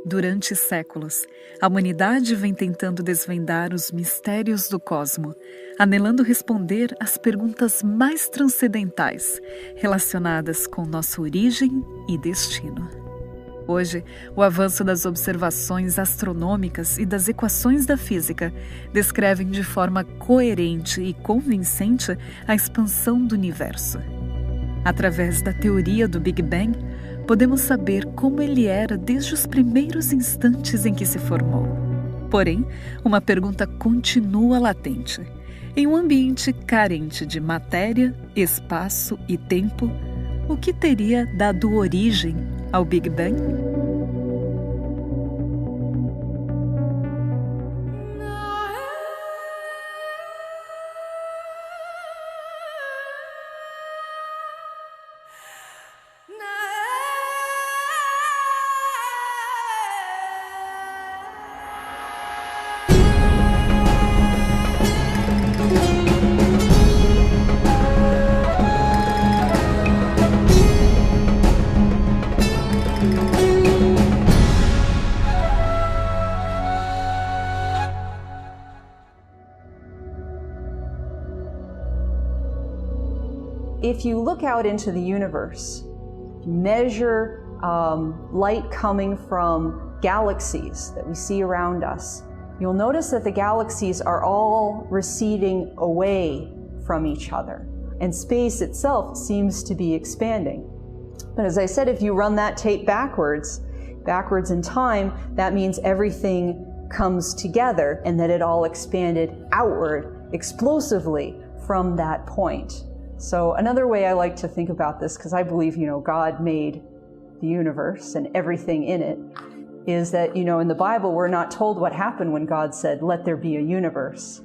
Durante séculos, a humanidade vem tentando desvendar os mistérios do cosmo, anelando responder às perguntas mais transcendentais relacionadas com nossa origem e destino. Hoje, o avanço das observações astronômicas e das equações da física descrevem de forma coerente e convincente a expansão do universo. Através da teoria do Big Bang, podemos saber como ele era desde os primeiros instantes em que se formou. Porém, uma pergunta continua latente. Em um ambiente carente de matéria, espaço e tempo, o que teria dado origem ao Big Bang? If you look out into the universe, measure light coming from galaxies that we see around us, you'll notice that the galaxies are all receding away from each other, and space itself seems to be expanding. But as I said, if you run that tape backwards in time, that means everything comes together and that it all expanded outward explosively from that point. So another way I like to think about this, because I believe, God made the universe and everything in it, is that, in the Bible, we're not told what happened when God said, let there be a universe.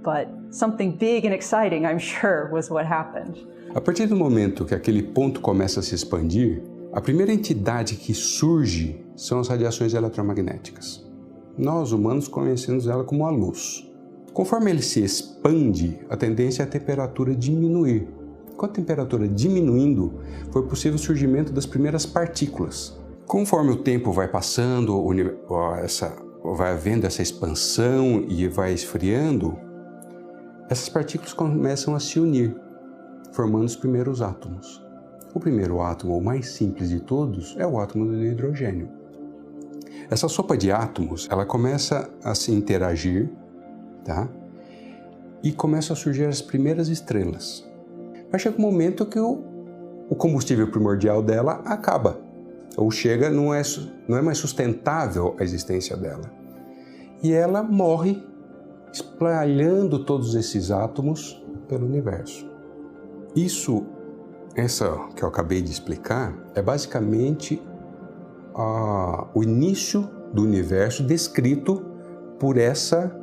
But something big and exciting, I'm sure, was what happened. A partir do momento que aquele ponto começa a se expandir, a primeira entidade que surge são as radiações eletromagnéticas. Nós, humanos, conhecemos ela como a luz. Conforme ele se expande, a tendência é a temperatura diminuir. Com a temperatura diminuindo, foi possível o surgimento das primeiras partículas. Conforme o tempo vai passando, vai havendo essa expansão e vai esfriando, essas partículas começam a se unir, formando os primeiros átomos. O primeiro átomo, o mais simples de todos, é o átomo do hidrogênio. Essa sopa de átomos, ela começa a se interagir, tá? E começam a surgir as primeiras estrelas. Mas chega um momento que o combustível primordial dela acaba. Ou chega, não é mais sustentável a existência dela. E ela morre, espalhando todos esses átomos pelo universo. Essa que eu acabei de explicar, é basicamente o início do universo descrito por essa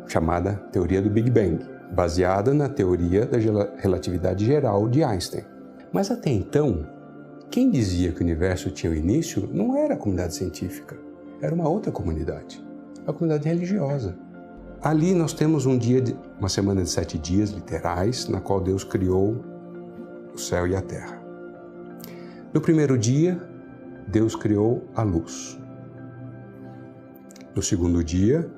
chamada teoria do Big Bang, baseada na teoria da relatividade geral de Einstein. Mas até então, quem dizia que o universo tinha o início não era a comunidade científica, era uma outra comunidade, a comunidade religiosa. Ali nós temos uma semana de 7 dias literais, na qual Deus criou o céu e a terra. No primeiro dia, Deus criou a luz. No segundo dia,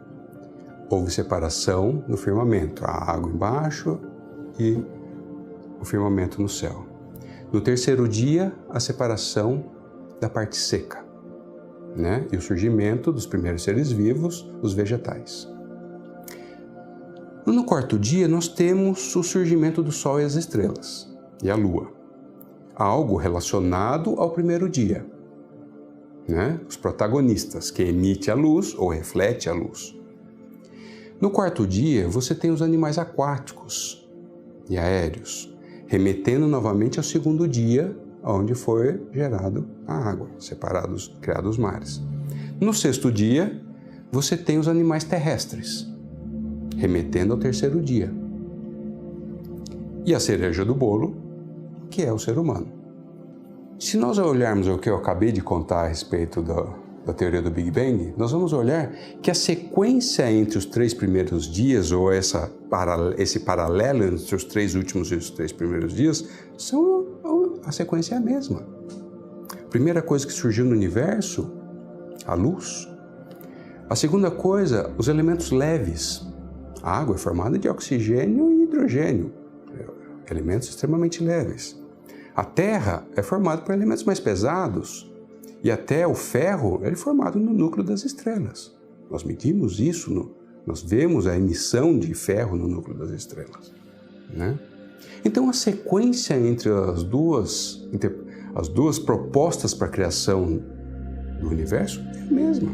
houve separação no firmamento, a água embaixo e o firmamento no céu. No terceiro dia, a separação da parte seca, né? E o surgimento dos primeiros seres vivos, os vegetais. No quarto dia, nós temos o surgimento do Sol e as estrelas, e a Lua. Algo relacionado ao primeiro dia, né? Os protagonistas, que emite a luz ou reflete a luz. No quarto dia, você tem os animais aquáticos e aéreos, remetendo novamente ao segundo dia, onde foi gerado a água, criados os mares. No sexto dia, você tem os animais terrestres, remetendo ao terceiro dia. E a cereja do bolo, que é o ser humano. Se nós olharmos o que eu acabei de contar a respeito da teoria do Big Bang, nós vamos olhar que a sequência entre os 3 primeiros dias, ou esse paralelo entre os 3 últimos e os 3 primeiros dias, a sequência é a mesma. A primeira coisa que surgiu no universo a luz. A segunda coisa, os elementos leves. A água é formada de oxigênio e hidrogênio, elementos extremamente leves. A terra é formada por elementos mais pesados e até o ferro é formado no núcleo das estrelas. Nós medimos isso, nós vemos a emissão de ferro no núcleo das estrelas, né? Então a sequência entre as duas propostas para a criação do universo é a mesma.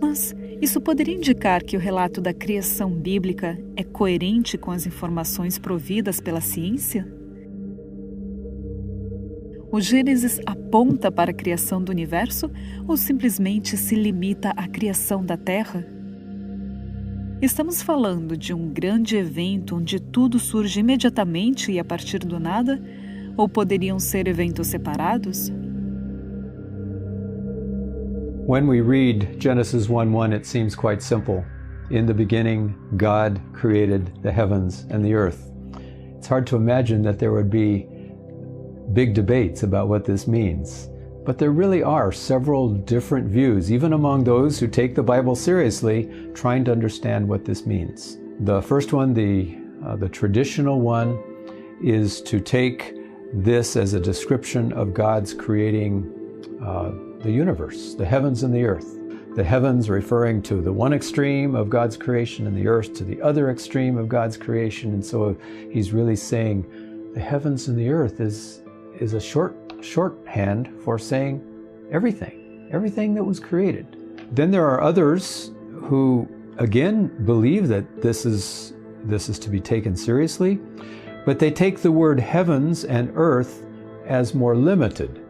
Mas isso poderia indicar que o relato da criação bíblica é coerente com as informações providas pela ciência? O Gênesis aponta para a criação do universo ou simplesmente se limita à criação da Terra? Estamos falando de um grande evento onde tudo surge imediatamente e a partir do nada? Ou poderiam ser eventos separados? When we read Genesis 1:1, it seems quite simple. In the beginning, God created the heavens and the earth. It's hard to imagine that there would be big debates about what this means. But there really are several different views, even among those who take the Bible seriously, trying to understand what this means. The first one, the traditional one, is to take this as a description of God's creating the universe, the heavens and the earth. The heavens referring to the one extreme of God's creation and the earth to the other extreme of God's creation. And so he's really saying the heavens and the earth is a shorthand for saying everything that was created. Then there are others who again believe that this is to be taken seriously, but they take the word heavens and earth as more limited.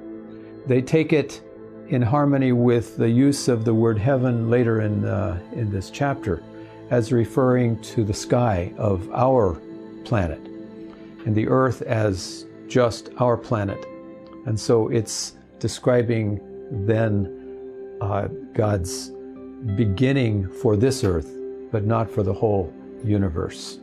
They take it in harmony with the use of the word heaven later in this chapter as referring to the sky of our planet and the earth as just our planet. And so it's describing then God's beginning for this earth, but not for the whole universe.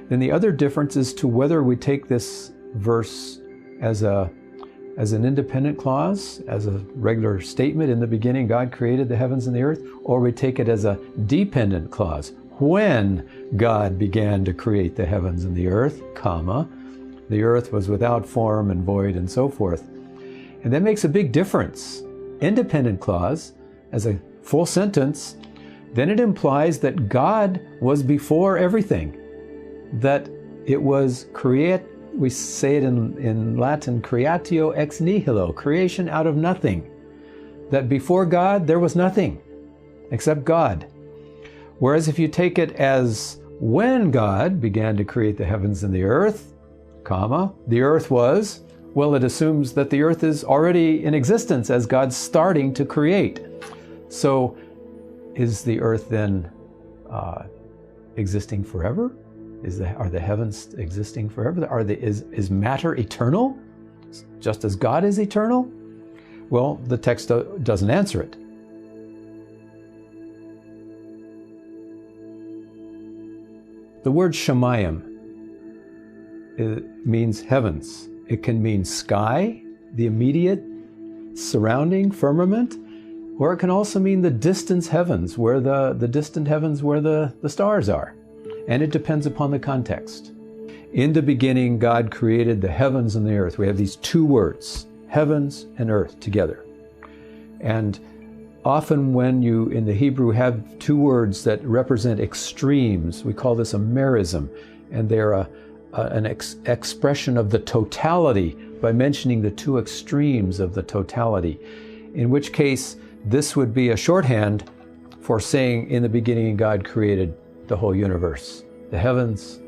Then the other difference is to whether we take this verse as an independent clause, as a regular statement, in the beginning God created the heavens and the earth, or we take it as a dependent clause. When God began to create the heavens and the earth, comma, the earth was without form and void and so forth. And that makes a big difference. Independent clause, as a full sentence, then it implies that God was before everything, that it was we say it in Latin, creatio ex nihilo, creation out of nothing. That before God, there was nothing except God. Whereas if you take it as when God began to create the heavens and the earth, comma, the earth was, well, it assumes that the earth is already in existence as God's starting to create. So is the earth then existing forever? Are the heavens existing forever? Is matter eternal, just as God is eternal? Well, the text doesn't answer it. The word Shemayim means heavens. It can mean sky, the immediate surrounding firmament, or it can also mean the distant heavens, where the distant heavens where the stars are. And it depends upon the context. In the beginning, God created the heavens and the earth. We have these two words, heavens and earth, together. And often when you, in the Hebrew, have two words that represent extremes, we call this a merism, and they're an expression of the totality by mentioning the two extremes of the totality, in which case this would be a shorthand for saying in the beginning God created the whole universe, the heavens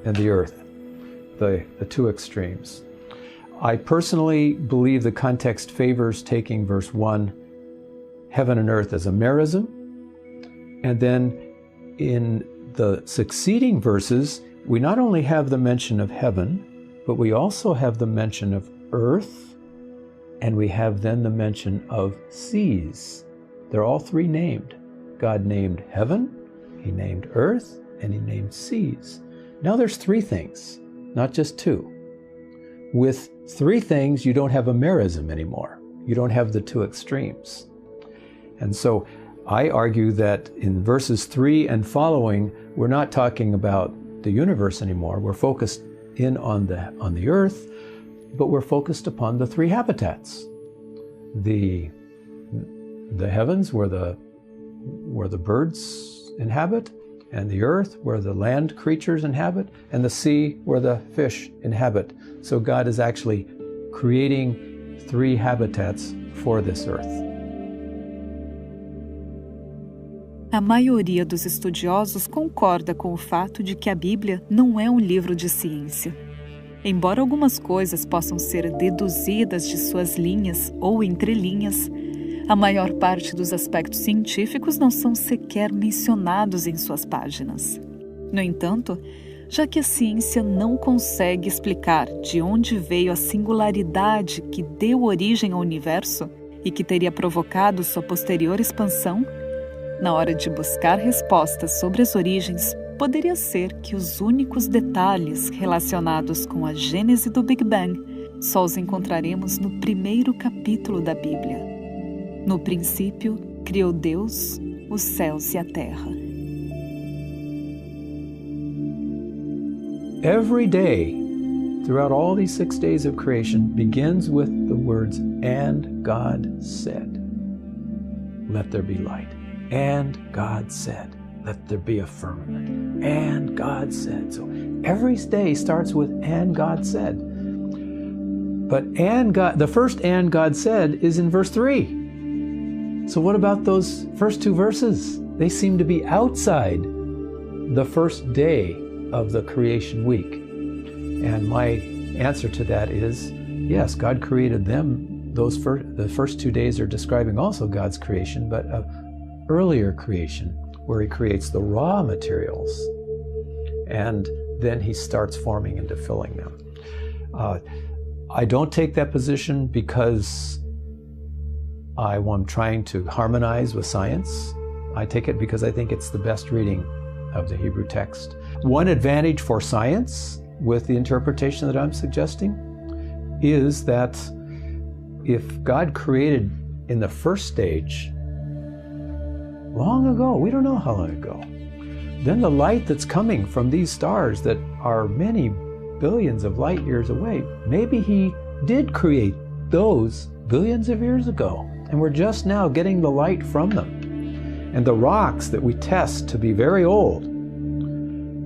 and the earth, the two extremes. I personally believe the context favors taking verse 1, heaven and earth, as a merism, and then in the succeeding verses, we not only have the mention of heaven, but we also have the mention of earth, and we have then the mention of seas. They're all three named. God named heaven, He named earth, and He named seas. Now there's three things, not just two. with three things, you don't have a merism anymore. You don't have the two extremes. And so I argue that in verses 3 and following, we're not talking about the universe anymore. We're focused in on the earth, but we're focused upon the three habitats. The heavens where the birds inhabit, and the earth where the land creatures inhabit, and the sea where the fish inhabit. So God is actually creating three habitats for this earth. A maioria dos estudiosos concorda com o fato de que a Bíblia não é um livro de ciência. Embora algumas coisas possam ser deduzidas de suas linhas ou entrelinhas, a maior parte dos aspectos científicos não são sequer mencionados em suas páginas. No entanto, já que a ciência não consegue explicar de onde veio a singularidade que deu origem ao universo e que teria provocado sua posterior expansão, na hora de buscar respostas sobre as origens, poderia ser que os únicos detalhes relacionados com a gênese do Big Bang só os encontraremos no primeiro capítulo da Bíblia. No princípio, criou Deus os céus e a terra. Every day, throughout all these 6 days of creation, begins with the words, "And God said, let there be light. And God said, let there be a firmament. And God said." So every day starts with "and God said." But the first "and God said" is in verse 3. So what about those first two verses? They seem to be outside the first day of the creation week. And my answer to that is, yes, God created them. The first 2 days are describing also God's creation, but earlier creation, where he creates the raw materials, and then he starts forming and filling them. I don't take that position because I'm trying to harmonize with science. I take it because I think it's the best reading of the Hebrew text. One advantage for science with the interpretation that I'm suggesting is that if God created in the first stage long ago, we don't know how long ago, then the light that's coming from these stars that are many billions of light years away, maybe he did create those billions of years ago, and we're just now getting the light from them. And the rocks that we test to be very old,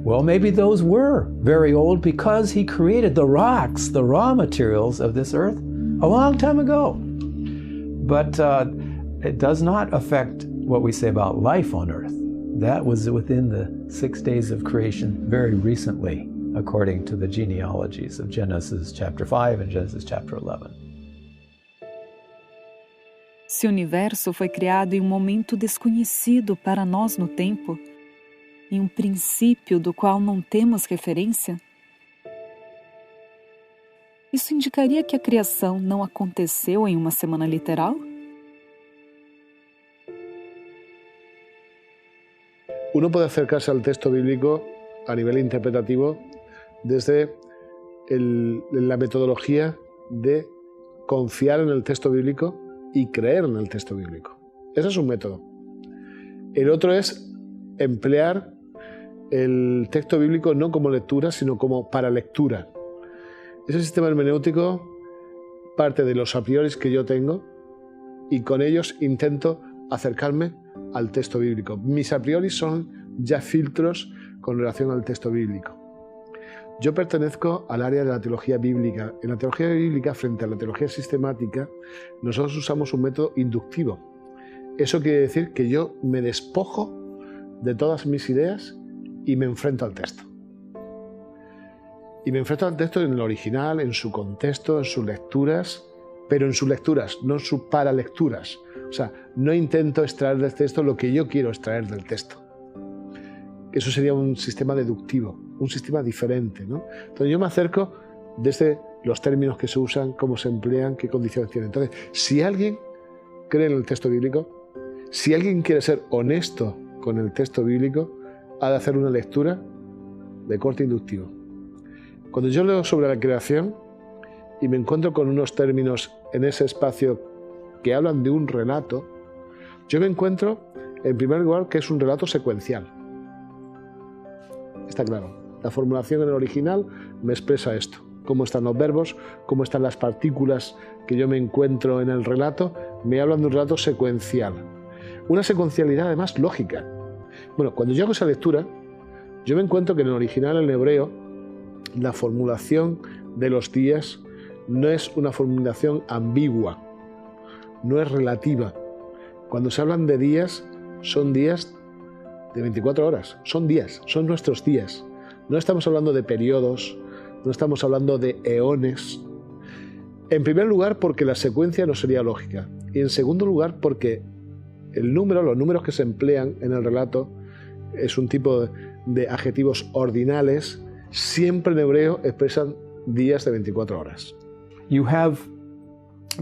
well, maybe those were very old because he created the rocks, the raw materials of this earth, a long time ago. But it does not affect what we say about life on earth. That was within the 6 days of creation very recently, according to the genealogies of Genesis chapter 5 and Genesis chapter 11. Se o universo foi criado em um momento desconhecido para nós no tempo, em um princípio do qual não temos referência, isso indicaria que a criação não aconteceu em uma semana literal? Uno puede acercarse al texto bíblico a nivel interpretativo desde la metodología de confiar en el texto bíblico y creer en el texto bíblico. Ese es un método. El otro es emplear el texto bíblico no como lectura, sino como para lectura. Ese sistema hermenéutico parte de los a priori que yo tengo y con ellos intento acercarme al texto bíblico. Mis a priori son ya filtros con relación al texto bíblico. Yo pertenezco al área de la teología bíblica. En la teología bíblica, frente a la teología sistemática, nosotros usamos un método inductivo. Eso quiere decir que yo me despojo de todas mis ideas y me enfrento al texto. Y me enfrento al texto en el original, en su contexto, en sus lecturas, pero en sus lecturas, no en sus paralecturas. O sea, no intento extraer del texto lo que yo quiero extraer del texto. Eso sería un sistema deductivo, un sistema diferente, ¿no? Entonces yo me acerco desde los términos que se usan, cómo se emplean, qué condiciones tienen. Entonces, si alguien cree en el texto bíblico, si alguien quiere ser honesto con el texto bíblico, ha de hacer una lectura de corte inductivo. Cuando yo leo sobre la creación, y me encuentro con unos términos en ese espacio que hablan de un relato, yo me encuentro, en primer lugar, que es un relato secuencial. Está claro, la formulación en el original me expresa esto, cómo están los verbos, cómo están las partículas que yo me encuentro en el relato, me hablan de un relato secuencial. Una secuencialidad además lógica. Bueno, cuando yo hago esa lectura, yo me encuentro que en el original, en hebreo, la formulación de los días no es una formulación ambigua, no es relativa. Cuando se hablan de días, son días de 24 horas, son días, son nuestros días. No estamos hablando de periodos, no estamos hablando de eones. En primer lugar, porque la secuencia no sería lógica. Y en segundo lugar, porque el número, los números que se emplean en el relato, es un tipo de adjetivos ordinales, siempre en hebreo expresan días de 24 horas. You have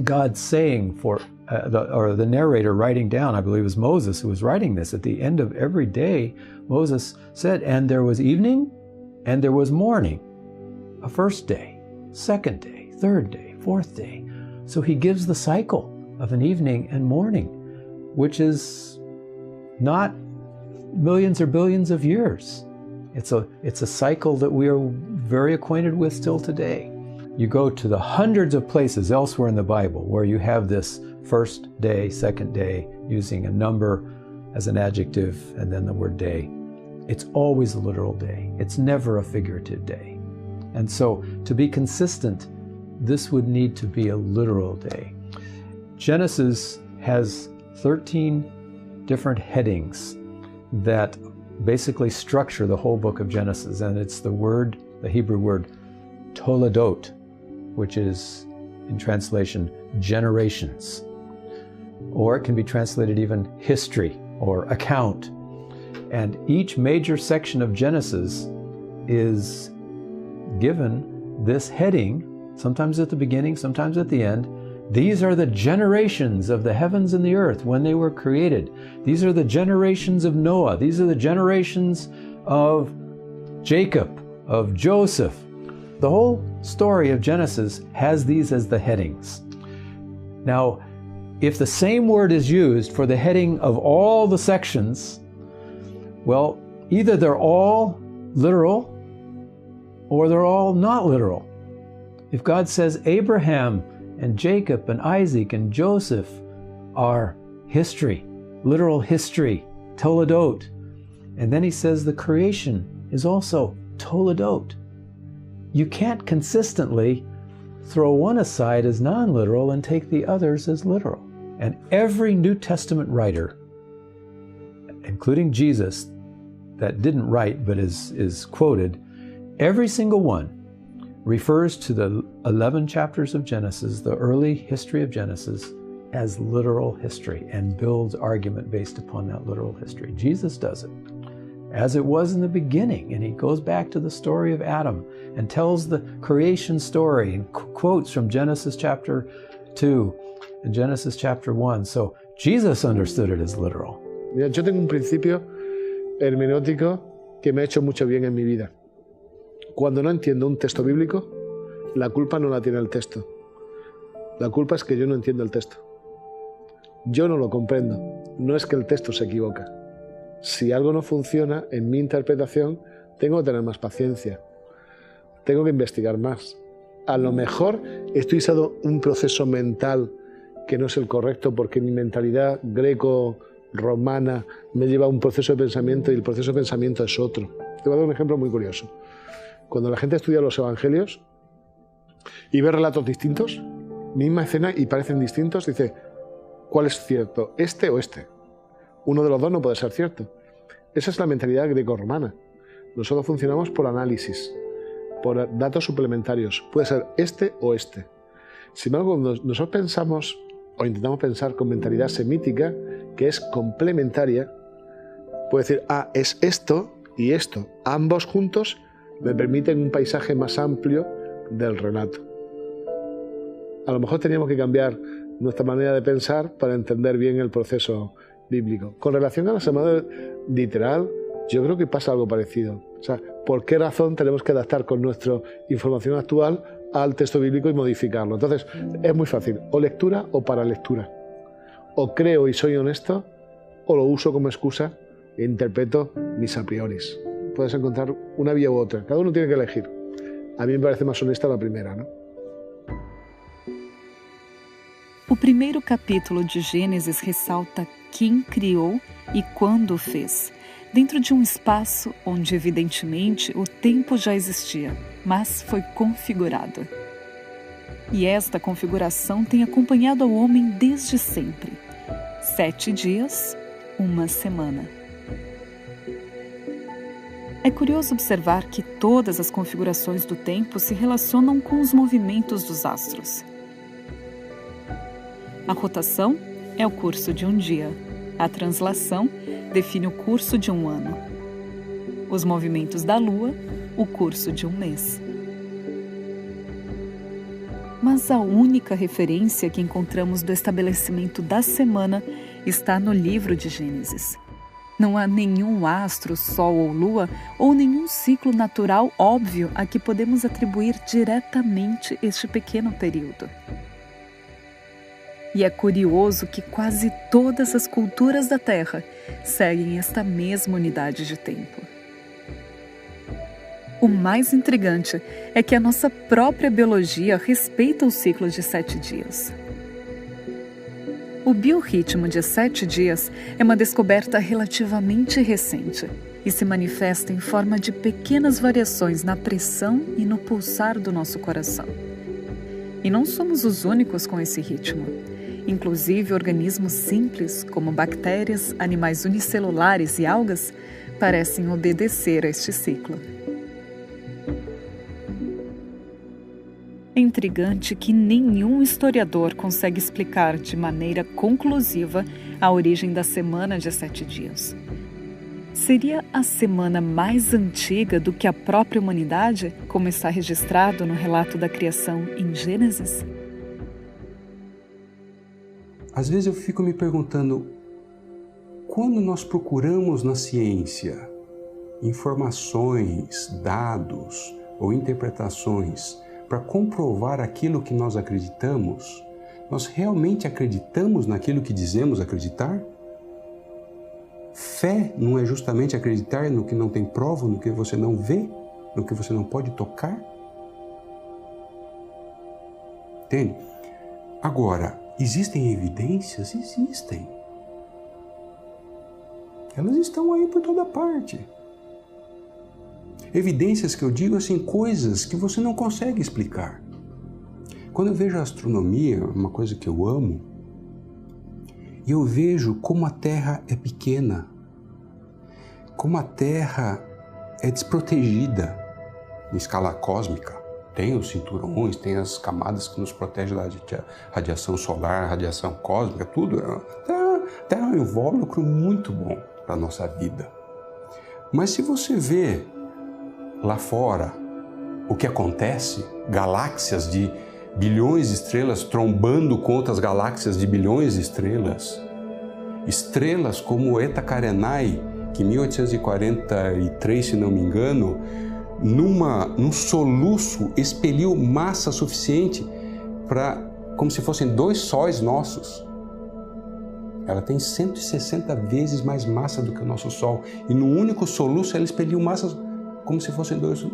God saying the narrator writing down, I believe it was Moses who was writing this, at the end of every day, Moses said, and there was evening and there was morning, a first day, second day, third day, fourth day. So he gives the cycle of an evening and morning, which is not millions or billions of years. It's a cycle that we are very acquainted with still today. You go to the hundreds of places elsewhere in the Bible where you have this first day, second day, using a number as an adjective and then the word day. It's always a literal day. It's never a figurative day. And so to be consistent, this would need to be a literal day. Genesis has 13 different headings that basically structure the whole book of Genesis, and it's the Hebrew word toledot, which is in translation generations, or it can be translated even history or account. And each major section of Genesis is given this heading, sometimes at the beginning, sometimes at the end. These are the generations of the heavens and the earth when they were created. These are the generations of Noah. These are the generations of Jacob, of Joseph. The whole story of Genesis has these as the headings. Now, if the same word is used for the heading of all the sections, well, either they're all literal or they're all not literal. If God says Abraham and Jacob and Isaac and Joseph are history, literal history, toledot, and then he says the creation is also toledot, you can't consistently throw one aside as non-literal and take the others as literal. And every New Testament writer, including Jesus, that didn't write but is quoted, every single one refers to the 11 chapters of Genesis, the early history of Genesis, as literal history and builds argument based upon that literal history. Jesus does it as it was in the beginning, and he goes back to the story of Adam and tells the creation story and quotes from Genesis chapter 2 and Genesis chapter 1. So Jesus understood it as literal. Mira, yo tengo un principio hermenéutico que me ha hecho mucho bien en mi vida. Cuando no entiendo un texto bíblico, la culpa no la tiene el texto. La culpa es que yo no entiendo el texto. Yo no lo comprendo. No es que el texto se equivoca. Si algo no funciona en mi interpretación, tengo que tener más paciencia. Tengo que investigar más. A lo mejor estoy usando un proceso mental que no es el correcto porque mi mentalidad greco-romana me lleva a un proceso de pensamiento y el proceso de pensamiento es otro. Te voy a dar un ejemplo muy curioso. Cuando la gente estudia los evangelios y ve relatos distintos, misma escena y parecen distintos, dice, ¿cuál es cierto? ¿Este o este? Uno de los dos no puede ser cierto. Esa es la mentalidad greco-romana. Nosotros funcionamos por análisis, por datos suplementarios. Puede ser este o este. Sin embargo, cuando nosotros pensamos o intentamos pensar con mentalidad semítica, que es complementaria, puede decir, es esto y esto. Ambos juntos me permiten un paisaje más amplio del relato. A lo mejor teníamos que cambiar nuestra manera de pensar para entender bien el proceso bíblico. Con relación a la semana literal, yo creo que pasa algo parecido. O sea, ¿por qué razón tenemos que adaptar con nuestra información actual al texto bíblico y modificarlo. Entonces, es muy fácil, o lectura o para lectura. O creo y soy honesto, o lo uso como excusa e interpreto mis a prioris. Puedes encontrar una vía u otra, cada uno tiene que elegir. A mí me parece más honesta la primera, ¿no? O primeiro capítulo de Gênesis ressalta quem criou e quando o fez, dentro de um espaço onde, evidentemente, o tempo já existia, mas foi configurado. E esta configuração tem acompanhado ao homem desde sempre. 7 dias, 1 semana. É curioso observar que todas as configurações do tempo se relacionam com os movimentos dos astros. A rotação é o curso de um dia. A translação define o curso de um ano. Os movimentos da Lua, o curso de um mês. Mas a única referência que encontramos do estabelecimento da semana está no livro de Gênesis. Não há nenhum astro, sol ou lua, ou nenhum ciclo natural óbvio a que podemos atribuir diretamente este pequeno período. E é curioso que quase todas as culturas da Terra seguem esta mesma unidade de tempo. O mais intrigante é que a nossa própria biologia respeita o ciclo de 7 dias. O biorritmo de 7 dias é uma descoberta relativamente recente e se manifesta em forma de pequenas variações na pressão e no pulsar do nosso coração. E não somos os únicos com esse ritmo. Inclusive, organismos simples, como bactérias, animais unicelulares e algas, parecem obedecer a este ciclo. É intrigante que nenhum historiador consegue explicar de maneira conclusiva a origem da semana de 7 dias. Seria a semana mais antiga do que a própria humanidade, como está registrado no relato da criação em Gênesis? Às vezes eu fico me perguntando, quando nós procuramos na ciência informações, dados ou interpretações para comprovar aquilo que nós acreditamos, nós realmente acreditamos naquilo que dizemos acreditar? Fé não é justamente acreditar no que não tem prova, no que você não vê, no que você não pode tocar? Entende? Agora, existem evidências? Existem. Elas estão aí por toda parte. Evidências que eu digo assim, coisas que você não consegue explicar. Quando eu vejo a astronomia, uma coisa que eu amo, e eu vejo como a Terra é pequena, como a Terra é desprotegida em escala cósmica. Tem os cinturões, tem as camadas que nos protegem da radiação solar, radiação cósmica, tudo. A Terra é um invólucro muito bom para a nossa vida. Mas se você vê lá fora o que acontece, galáxias de bilhões de estrelas trombando com outras galáxias de bilhões de estrelas, estrelas como Eta Carinae, que em 1843, se não me engano, num soluço expeliu massa suficiente para, como se fossem 2 sóis nossos. Ela tem 160 vezes mais massa do que o nosso Sol. E num único soluço ela expeliu massa como se fossem 2.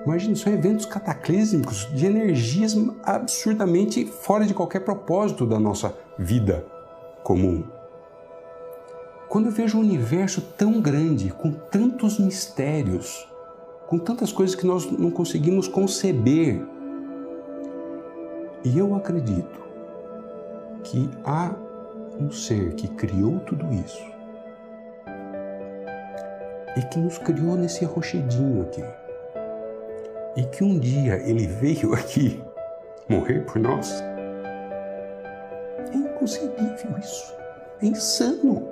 Imagina, são eventos cataclísmicos de energias absurdamente fora de qualquer propósito da nossa vida comum. Quando eu vejo um universo tão grande, com tantos mistérios, com tantas coisas que nós não conseguimos conceber, e eu acredito que há um ser que criou tudo isso e que nos criou nesse rochedinho aqui, e que um dia ele veio aqui morrer por nós. É inconcebível isso, é insano,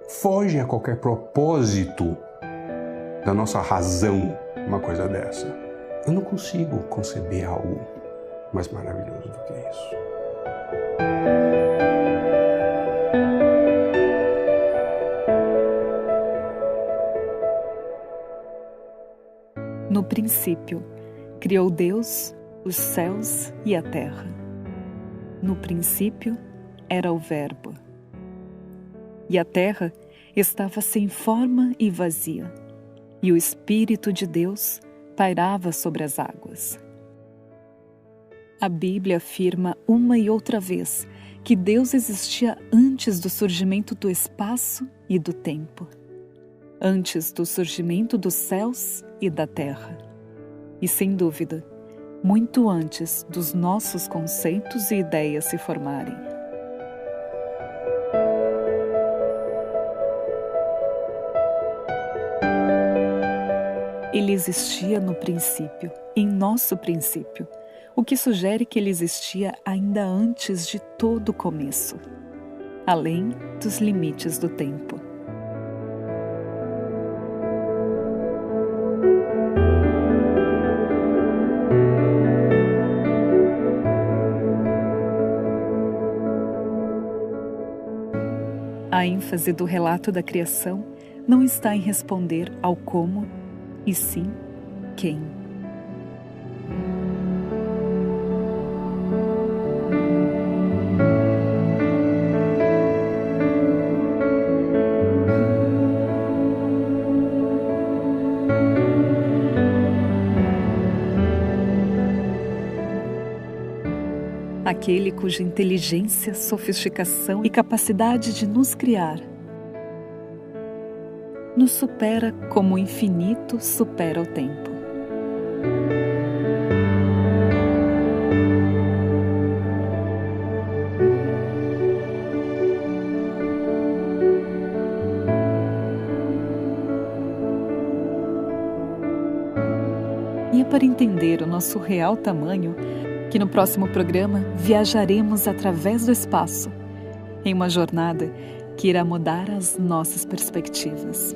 foge a qualquer propósito da nossa razão uma coisa dessa. Eu não consigo conceber algo mais maravilhoso do que isso. No princípio, Criou Deus os céus e a terra. No princípio era o Verbo. E a terra estava sem forma e vazia, e o Espírito de Deus pairava sobre as águas. A Bíblia afirma uma e outra vez que Deus existia antes do surgimento do espaço e do tempo, antes do surgimento dos céus e da terra, e, sem dúvida, muito antes dos nossos conceitos e ideias se formarem. Ele existia no princípio, em nosso princípio, o que sugere que ele existia ainda antes de todo o começo, além dos limites do tempo. A ênfase do relato da criação não está em responder ao como, e sim quem. Aquele cuja inteligência, sofisticação e capacidade de nos criar nos supera como o infinito supera o tempo. E é para entender o nosso real tamanho que no próximo programa viajaremos através do espaço, em uma jornada que irá mudar as nossas perspectivas.